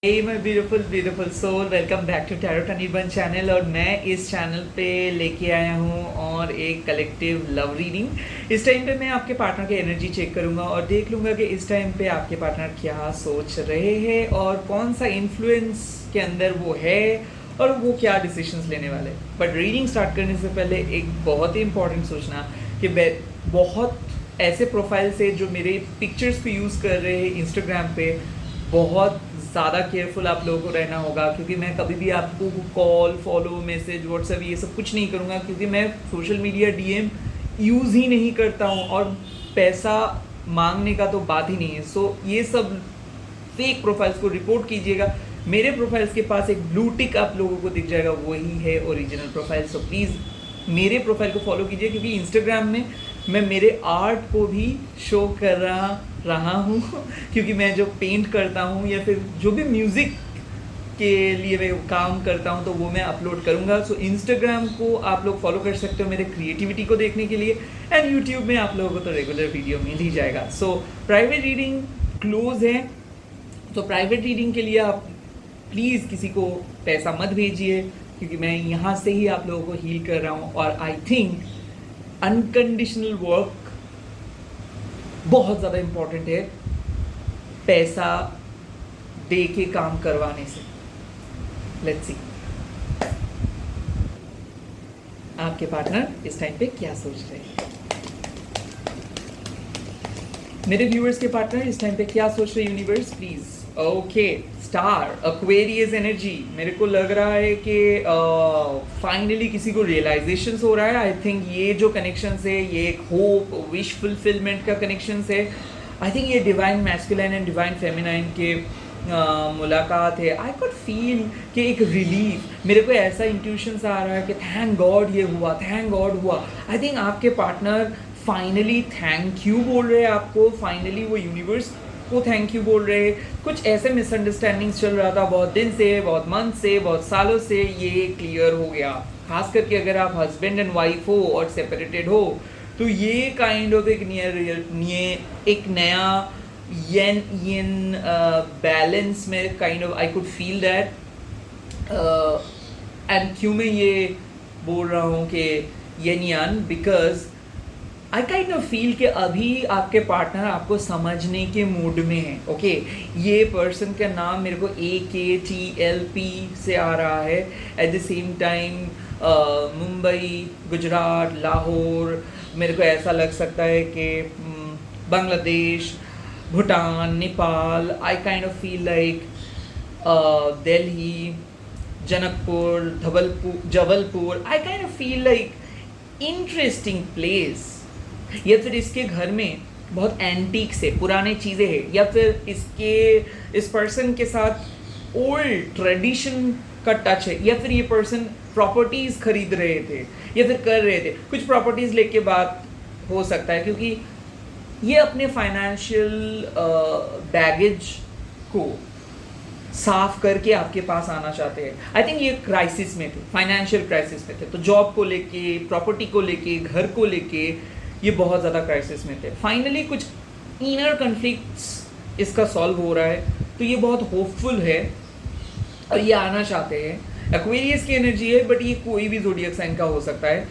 Hey my beautiful soul, welcome back to tarot टनीबन channel. और मैं इस चैनल पे लेके आया हूँ और एक कलेक्टिव लव रीडिंग। इस टाइम पे मैं आपके पार्टनर की एनर्जी चेक करूँगा और देख लूँगा कि इस टाइम पे आपके पार्टनर क्या सोच रहे हैं और कौन सा इन्फ्लुएंस के अंदर वो है और वो क्या डिसीजंस लेने वाले। बट रीडिंग स्टार्ट करने से पहले एक बहुत ही इंपॉर्टेंट सोचना कि बहुत ऐसे प्रोफाइल से जो मेरे पिक्चर्स को यूज़ कर रहे हैं इंस्टाग्राम पे, बहुत ज़्यादा केयरफुल आप लोगों को रहना होगा, क्योंकि मैं कभी भी आपको कॉल, फॉलो, मैसेज, व्हाट्सएप ये सब कुछ नहीं करूँगा, क्योंकि मैं सोशल मीडिया डीएम यूज़ ही नहीं करता हूँ और पैसा मांगने का तो बात ही नहीं है। सो ये सब फेक प्रोफाइल्स को रिपोर्ट कीजिएगा। मेरे प्रोफाइल्स के पास एक ब्लू टिक आप लोगों को दिख जाएगा, वही है ओरिजिनल प्रोफाइल। सो प्लीज़ मेरे प्रोफाइल को फॉलो कीजिए, क्योंकि इंस्टाग्राम में मैं मेरे आर्ट को भी शो कर रहा हूँ क्योंकि मैं जो पेंट करता हूँ या फिर जो भी म्यूज़िक के लिए मैं काम करता हूँ तो वो मैं अपलोड करूँगा। सो इंस्टाग्राम को आप लोग फॉलो कर सकते हो मेरे क्रिएटिविटी को देखने के लिए, एंड यूट्यूब में आप लोगों को तो रेगुलर वीडियो मिल ही जाएगा। सो प्राइवेट रीडिंग क्लोज है, तो प्राइवेट रीडिंग के लिए आप प्लीज़ किसी को पैसा मत भेजिए, क्योंकि मैं यहाँ से ही आप लोगों को हील कर रहा हूँ। और आई थिंक अनकंडीशनल वर्क बहुत ज़्यादा इम्पॉर्टेंट है पैसा दे के काम करवाने से। लेट्स सी आपके पार्टनर इस टाइम पे क्या सोच रहे हैं। मेरे व्यूअर्स के पार्टनर इस टाइम पे क्या सोच रहे हैं, universe please. Okay, star Aquarius energy. मेरे को लग रहा है कि फाइनली किसी को रियलाइजेशन हो रहा है। आई थिंक ये जो कनेक्शन है ये एक होप, विश फुलफिलमेंट का कनेक्शन है। आई थिंक ये divine masculine and divine feminine के मुलाकात है। आई कुड फील कि एक रिलीफ, मेरे को ऐसा इंट्यूशन आ रहा है कि थैंक गॉड ये हुआ, थैंक गॉड हुआ। आई थिंक आपके पार्टनर फाइनली थैंक यू बोल रहे हैं आपको, फाइनली वो यूनिवर्स को थैंक यू बोल रहे हैं। कुछ ऐसे मिसअंडरस्टैंडिंग्स चल रहा था बहुत दिन से, बहुत मंथ से, बहुत सालों से, ये क्लियर हो गया। खास करके अगर आप हस्बैंड एंड वाइफ हो और सेपरेटेड हो तो ये काइंड ऑफ एक नया येन येन बैलेंस में kind of I could feel that. And क्यों मैं ये बोल रहा हूँ कि येन यान, because I kind of feel कि अभी आपके पार्टनर आपको समझने के मूड में है। ओके, ये पर्सन का नाम मेरे को AKTLP से आ रहा है। At the same time Mumbai, Gujarat, Lahore, मेरे को ऐसा लग सकता है कि Bangladesh, Bhutan, Nepal. I kind of feel like Delhi, Janakpur, Jabalpur. I kind of feel like interesting place. या फिर इसके घर में बहुत एंटीक से पुराने चीज़ें हैं, या फिर इस पर्सन के साथ ओल्ड ट्रेडिशन का टच है, या फिर ये पर्सन प्रॉपर्टीज़ खरीद रहे थे या फिर कर रहे थे। कुछ प्रॉपर्टीज़ लेके बात हो सकता है, क्योंकि ये अपने फाइनेंशियल बैगेज को साफ करके आपके पास आना चाहते हैं। आई थिंक ये क्राइसिस में थे, फाइनेंशियल क्राइसिस में थे। तो जॉब को लेके, प्रॉपर्टी को लेके, घर को लेके ये बहुत ज़्यादा क्राइसिस में थे। फाइनली कुछ इनर कन्फ्लिक्ट्स इसका सॉल्व हो रहा है, तो ये बहुत होपफुल है और ये आना चाहते हैं। एक्वेरियस की एनर्जी है, बट ये कोई भी ज़ोडिएक साइन का हो सकता है।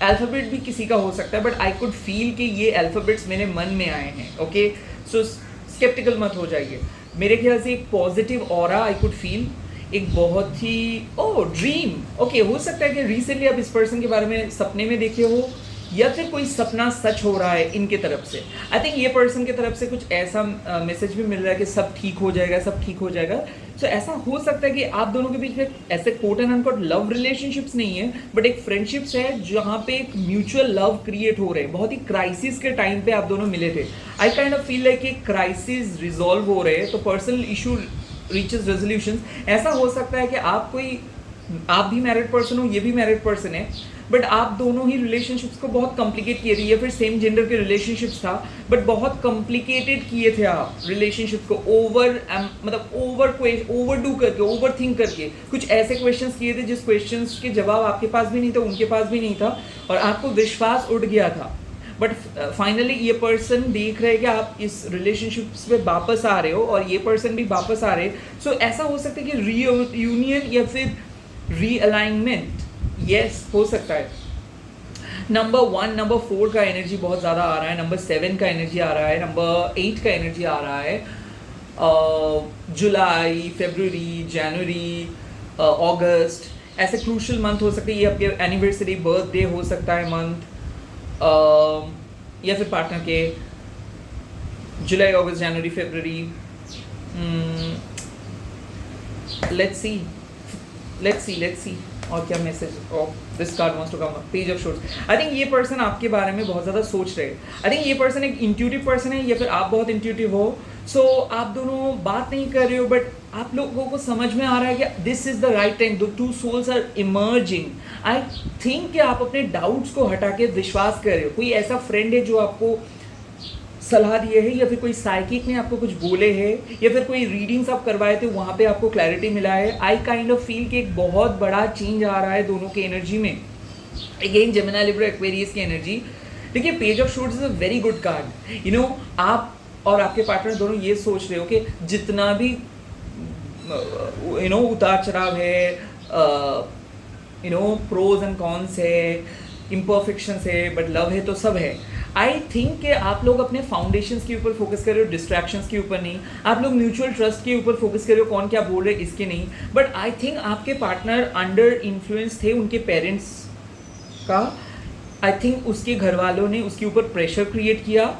अल्फ़ाबेट भी किसी का हो सकता है, बट आई कुड फील कि ये अल्फ़ाबेट्स मेरे मन में आए हैं। ओके, सो स्केप्टिकल मत हो जाइए। मेरे ख्याल से एक positive aura I could feel, एक बहुत ही ड्रीम। ओके, हो सकता है कि रिसेंटली आप इस पर्सन के बारे में सपने में देखे हो, या फिर कोई सपना सच हो रहा है इनके तरफ से। आई थिंक ये पर्सन की तरफ से कुछ ऐसा मैसेज भी मिल रहा है कि सब ठीक हो जाएगा, सब ठीक हो जाएगा। सो ऐसा हो सकता है कि आप दोनों के बीच में ऐसे quote and unquote love relationships नहीं है, बट एक फ्रेंडशिप्स है जहाँ पे एक म्यूचुअल लव क्रिएट हो रहे हैं। बहुत ही क्राइसिस के टाइम पे आप दोनों मिले थे। I kind of feel like एक क्राइसिस रिजॉल्व हो रहे हैं, तो पर्सनल इशू रीचेस रेजोल्यूशन। ऐसा हो सकता है कि आप भी मैरिड पर्सन हो, ये भी मैरिड पर्सन है, बट आप दोनों ही रिलेशनशिप्स को बहुत कॉम्प्लिकेट किए थे, या फिर सेम जेंडर के रिलेशनशिप्स था बट बहुत कॉम्प्लिकेटेड किए थे आप रिलेशनशिप को। ओवरडू करके, ओवर थिंक करके कुछ ऐसे क्वेश्चंस किए थे जिस क्वेश्चंस के जवाब आपके पास भी नहीं था, उनके पास भी नहीं था, और आपको विश्वास उठ गया था। बट फाइनली ये पर्सन देख रहे हैं कि आप इस रिलेशनशिप पे वापस आ रहे हो और ये पर्सन भी वापस आ रहे हैं। सो ऐसा हो सकता है कि रीयूनियन या फिर रीअलाइनमेंट, यस हो सकता है। नंबर 1, नंबर 4 का एनर्जी बहुत ज़्यादा आ रहा है, नंबर 7 का एनर्जी आ रहा है, नंबर 8 का एनर्जी आ रहा है। जुलाई, फरवरी, जनवरी, अगस्त ऐसे क्रूशल मंथ हो सकते हैं। ये आपके एनिवर्सरी, बर्थडे हो सकता है मंथ, या फिर पार्टनर के जुलाई, अगस्त, जनवरी, फरवरी। लेट्स सी और क्या message of this card wants to come up, page of swords. I think ये पर्सन आपके बारे में बहुत ज़्यादा सोच रहे हैं। आई थिंक ये पर्सन एक इंट्यूटिव पर्सन है या फिर आप बहुत इंट्यूटिव हो। सो आप दोनों बात नहीं कर रहे हो बट आप लोगों को समझ में आ रहा है कि this is the right time, the two souls are emerging. I think कि आप अपने डाउट्स को हटा के विश्वास कर रहे हो। कोई ऐसा फ्रेंड है जो आपको सलाह दिए है या फिर कोई साइकिक ने आपको कुछ बोले हैं या फिर कोई रीडिंग्स आप करवाए थे वहाँ पे आपको क्लैरिटी मिला है। आई काइंड ऑफ फील कि एक बहुत बड़ा चेंज आ रहा है दोनों की एनर्जी में। अगेन जेमिनी, लिब्रा, एक्वेरियस की एनर्जी। देखिए page of swords is a very good card. You know आप और आपके पार्टनर दोनों ये सोच रहे हो कि जितना भी उतार चढ़ाव है, प्रोज एंड कॉन्स है, इम्परफेक्शंस है, बट लव है तो सब है। आई थिंक कि आप लोग अपने फाउंडेशंस के ऊपर फोकस कर रहे हो, डिस्ट्रैक्शंस के ऊपर नहीं। आप लोग म्यूचुअल ट्रस्ट के ऊपर फोकस कर रहे हो, कौन क्या बोल रहे इसके नहीं। बट आई थिंक आपके पार्टनर अंडर इन्फ्लुएंस थे उनके पेरेंट्स का। आई थिंक उसके घर वालों ने उसके ऊपर प्रेशर क्रिएट किया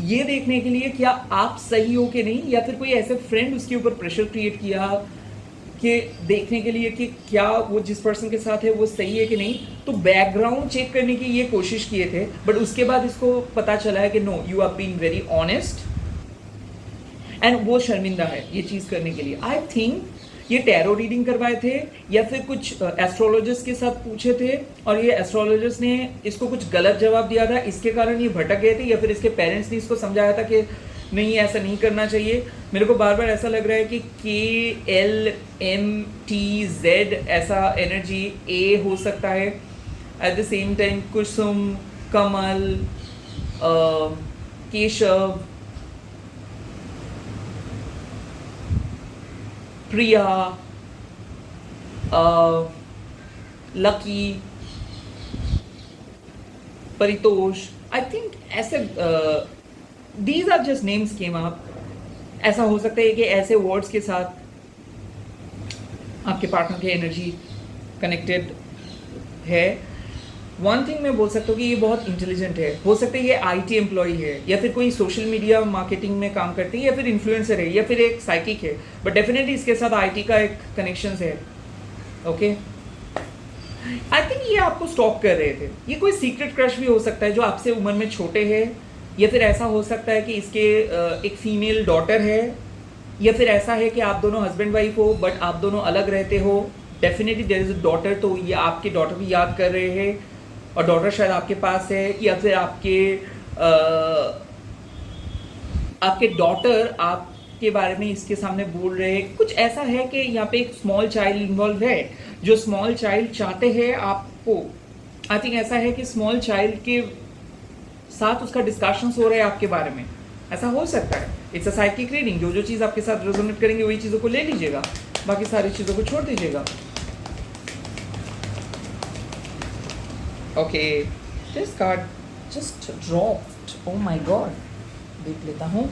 ये देखने के लिए क्या आप सही हो कि नहीं, या फिर कोई ऐसे फ्रेंड उसके ऊपर प्रेशर क्रिएट किया कि देखने के लिए कि क्या वो जिस पर्सन के साथ है वो सही है कि नहीं। तो बैकग्राउंड चेक करने की ये कोशिश किए थे बट उसके बाद इसको पता चला है कि no, you are being very honest and वो शर्मिंदा है ये चीज़ करने के लिए। आई थिंक ये टैरो रीडिंग करवाए थे या फिर कुछ एस्ट्रोलॉजिस्ट के साथ पूछे थे और ये एस्ट्रोलॉजिस्ट ने इसको कुछ गलत जवाब दिया था, इसके कारण ये भटक गए थे, या फिर इसके पेरेंट्स ने इसको समझाया था कि नहीं ऐसा नहीं करना चाहिए। मेरे को बार बार ऐसा लग रहा है कि KLMTZ ऐसा एनर्जी A हो सकता है। At the same time Kusum, Kamal, Keshav, Priya, Lucky, Paritosh. I think ऐसे these are just names came up. ऐसा हो सकता है कि ऐसे वर्ड्स के साथ आपके पार्टनर की एनर्जी कनेक्टेड है। वन थिंग मैं बोल सकता हूँ कि ये बहुत इंटेलिजेंट है। हो सकता है ये IT एम्प्लॉई है या फिर कोई सोशल मीडिया मार्केटिंग में काम करती है या फिर इन्फ्लुएंसर है या फिर एक साइकिक है, बट डेफिनेटली इसके साथ IT का एक कनेक्शन है। ओके, आई थिंक ये आपको स्टॉक कर रहे थे। ये कोई सीक्रेट क्रश भी हो सकता है जो आपसे उम्र में छोटे है, या फिर ऐसा हो सकता है कि इसके एक फीमेल डॉटर है, या फिर ऐसा है कि आप दोनों हस्बैंड वाइफ हो बट आप दोनों अलग रहते हो। Definitely there is a daughter, तो ये आपके डॉटर भी याद कर रहे हैं और डॉटर शायद आपके पास है, या फिर आपके डॉटर आपके बारे में इसके सामने बोल रहे हैं। कुछ ऐसा है कि यहाँ पे एक स्मॉल चाइल्ड इन्वॉल्व है, जो स्मॉल चाइल्ड चाहते हैं आपको। आई थिंक ऐसा है कि स्मॉल चाइल्ड के साथ उसका डिस्कशंस हो रहे हैं आपके बारे में, ऐसा हो सकता है। इट्स अ साइकिक रीडिंग, जो चीज़ आपके साथ रेजोनेट करेंगे वही चीज़ों को ले लीजिएगा, बाकी सारी चीज़ों को छोड़ दीजिएगा। Okay, this card just dropped, oh my God, देख लेता हूँ।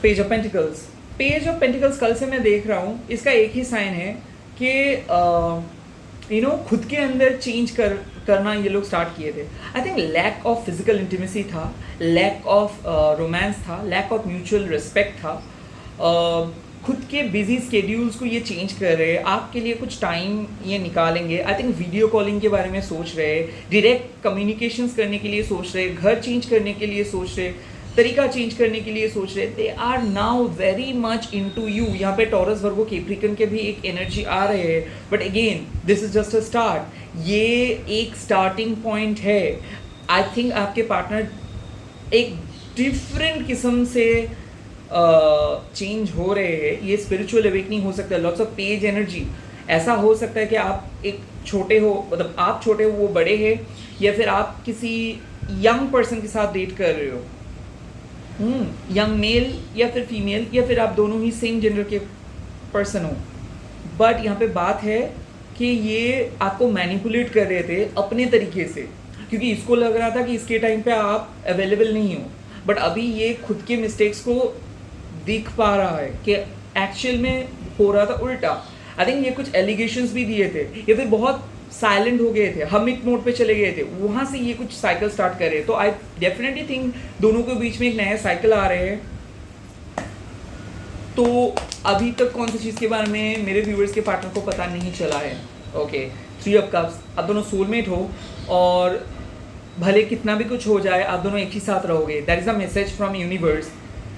Page of pentacles. Page of pentacles कल से मैं देख रहा हूँ, इसका एक ही साइन है कि खुद के अंदर चेंज करना ये लोग स्टार्ट किए थे। I think lack of physical intimacy था, लैक ऑफ रोमांस था, लैक ऑफ म्यूचुअल रिस्पेक्ट था। खुद के बिजी स्केड्यूल्स को ये चेंज कर रहे हैं, आपके लिए कुछ टाइम ये निकालेंगे। आई थिंक वीडियो कॉलिंग के बारे में सोच रहे हैं, डायरेक्ट कम्युनिकेशंस करने के लिए सोच रहे हैं, घर चेंज करने के लिए सोच रहे, तरीका चेंज करने के लिए सोच रहे। They are now very much into you. यहाँ पे टॉरस, वर्गो, कैप्रिकॉर्न के भी एक एनर्जी आ रहे हैं, but again this is just a start. ये एक स्टार्टिंग पॉइंट है। आई थिंक आपके पार्टनर एक डिफरेंट किस्म से चेंज हो रहे हैं। ये स्पिरिचुअल अवेकनिंग हो सकता है, लॉट्स ऑफ पेज एनर्जी। ऐसा हो सकता है कि आप एक छोटे हो, मतलब आप छोटे हो वो बड़े हैं, या फिर आप किसी यंग पर्सन के साथ डेट कर रहे हो, यंग मेल या फिर फीमेल, या फिर आप दोनों ही सेम जेंडर के पर्सन हो, बट यहाँ पे बात है कि ये आपको मैनिपुलेट कर रहे थे अपने तरीके से, क्योंकि इसको लग रहा था कि इसके टाइम पे आप अवेलेबल नहीं हो, बट अभी ये खुद के मिस्टेक्स को दिख पा रहा है कि एक्चुअल में हो रहा था उल्टा। आई थिंक ये कुछ एलिगेशंस भी दिए थे, या फिर बहुत साइलेंट हो गए थे, हमिट मोड पे चले गए थे, वहाँ से ये कुछ साइकिल स्टार्ट कर रहे हैं। तो आई डेफिनेटली थिंक दोनों के बीच में एक नया साइकिल आ रहे हैं। तो अभी तक कौन सी चीज़ के बारे में मेरे व्यूअर्स के पार्टनर को पता नहीं चला है। ओके, 3 ऑफ कप्स, आप दोनों सोलमेट हो और भले कितना भी कुछ हो जाए आप दोनों एक ही साथ रहोगे, that is a message from universe.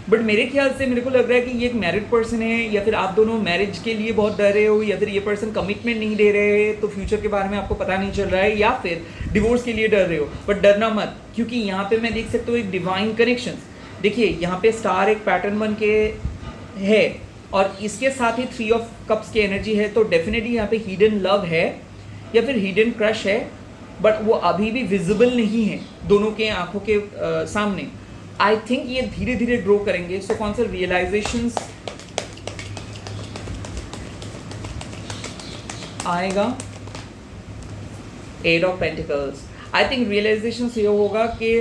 But मेरे ख्याल से मेरे को लग रहा है कि ये एक मैरिड पर्सन है, या फिर आप दोनों मैरिज के लिए बहुत डर रहे हो, या फिर ये पर्सन कमिटमेंट नहीं दे रहे हैं तो फ्यूचर के बारे में आपको पता नहीं चल रहा है, या फिर डिवोर्स के लिए डर रहे हो। बट डरना मत, क्योंकि यहाँ पे मैं देख सकता हूँ एक डिवाइन कनेक्शन। देखिए यहाँ पे स्टार एक पैटर्न बन के है और इसके साथ ही 3 ऑफ कप्स की एनर्जी है, तो डेफिनेटली यहाँ पे हिडन लव है या फिर हिडन क्रश है, बट वो अभी भी विजिबल नहीं है दोनों के आंखों के सामने। आई थिंक ये धीरे धीरे ग्रो करेंगे। सो कौन सा रियलाइजेशंस आएगा? 8 of pentacles. I think realisation ये होगा कि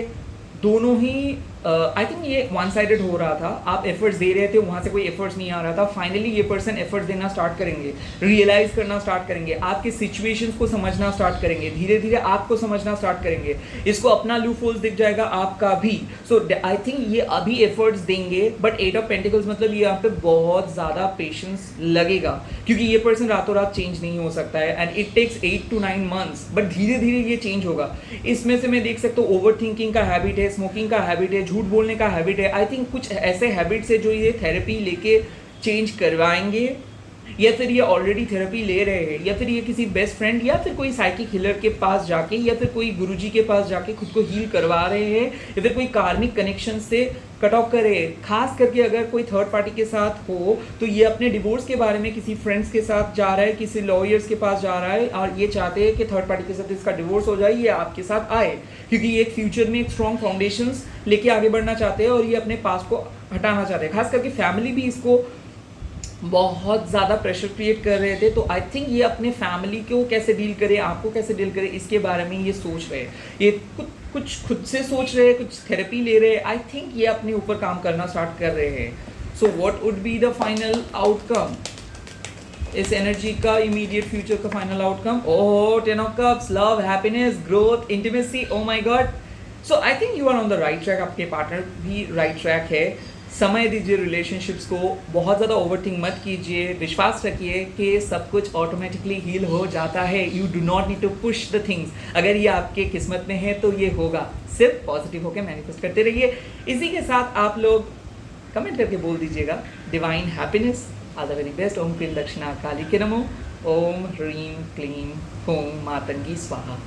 दोनों ही आई थिंक ये वन साइडेड हो रहा था, आप एफर्ट्स दे रहे थे, वहाँ से कोई एफर्ट्स नहीं आ रहा था। फाइनली ये पर्सन एफर्ट्स देना स्टार्ट करेंगे, रियलाइज करना स्टार्ट करेंगे, आपके सिचुएशंस को समझना स्टार्ट करेंगे, धीरे धीरे आपको समझना स्टार्ट करेंगे, इसको अपना लूप होल्स दिख जाएगा आपका भी। सो आई थिंक ये अभी एफर्ट्स देंगे, बट 8 ऑफ पेंटिकल्स मतलब यहाँ पे बहुत ज़्यादा पेशेंस लगेगा, क्योंकि ये पर्सन रातों रात चेंज नहीं हो सकता है and it takes 8 to 9 months, but धीरे धीरे ये चेंज होगा। इसमें से मैं देख सकता हूँ ओवर थिंकिंग का हैबिट है, स्मोकिंग का हैबिट है, झूठ बोलने का हैबिट है। आई थिंक कुछ ऐसे हैबिट्स है जो ये थेरेपी लेके चेंज करवाएंगे, या फिर ये ऑलरेडी थेरेपी ले रहे हैं, या फिर ये किसी बेस्ट फ्रेंड या फिर कोई साइकिक हीलर के पास जाके, या फिर कोई गुरुजी के पास जाके खुद को हील करवा रहे हैं, या फिर कोई कार्मिक कनेक्शन से कट ऑफ कर रहे हैं। खास करके अगर कोई थर्ड पार्टी के साथ हो तो ये अपने डिवोर्स के बारे में किसी फ्रेंड्स के साथ जा रहा है, किसी लॉयर्स के पास जा रहा है और ये चाहते हैं कि थर्ड पार्टी के साथ इसका डिवोर्स हो जाए, ये आपके साथ आए, क्योंकि ये एक फ्यूचर में एक स्ट्रॉन्ग फाउंडेशंस लेके आगे बढ़ना चाहते हैं और ये अपने पास को हटाना चाहते हैं। खास करके फैमिली भी इसको बहुत ज़्यादा प्रेशर क्रिएट कर रहे थे। तो आई थिंक ये अपने फैमिली को कैसे डील करे, आपको कैसे डील करे, इसके बारे में ये सोच रहे हैं। ये कुछ खुद से सोच रहे हैं, कुछ थेरेपी ले रहे हैं। आई थिंक ये अपने ऊपर काम करना स्टार्ट कर रहे हैं। So what would be the final outcome? इस एनर्जी का इमीडिएट फ्यूचर का final outcome, oh 10 of cups, love, happiness, growth, intimacy. Oh my god, so I think you are on the right track. आपके partner भी right track है। समय दीजिए relationships को, बहुत ज़्यादा ओवरथिंक मत कीजिए, विश्वास रखिए कि सब कुछ ऑटोमेटिकली हील हो जाता है। You do not need to push the things. अगर ये आपके किस्मत में है तो ये होगा। सिर्फ पॉजिटिव होकर मैनिफेस्ट करते रहिए। इसी के साथ आप लोग कमेंट करके बोल दीजिएगा divine happiness, all the very best. Om क्लीम दक्षिणा काली के नमो, ओम ह्रीम क्लीम होम मातंगी स्वाहा।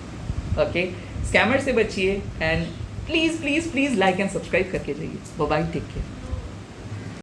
ओके, स्कैमर से बचिए and please please please like and subscribe करके जाइए। Bye, take care.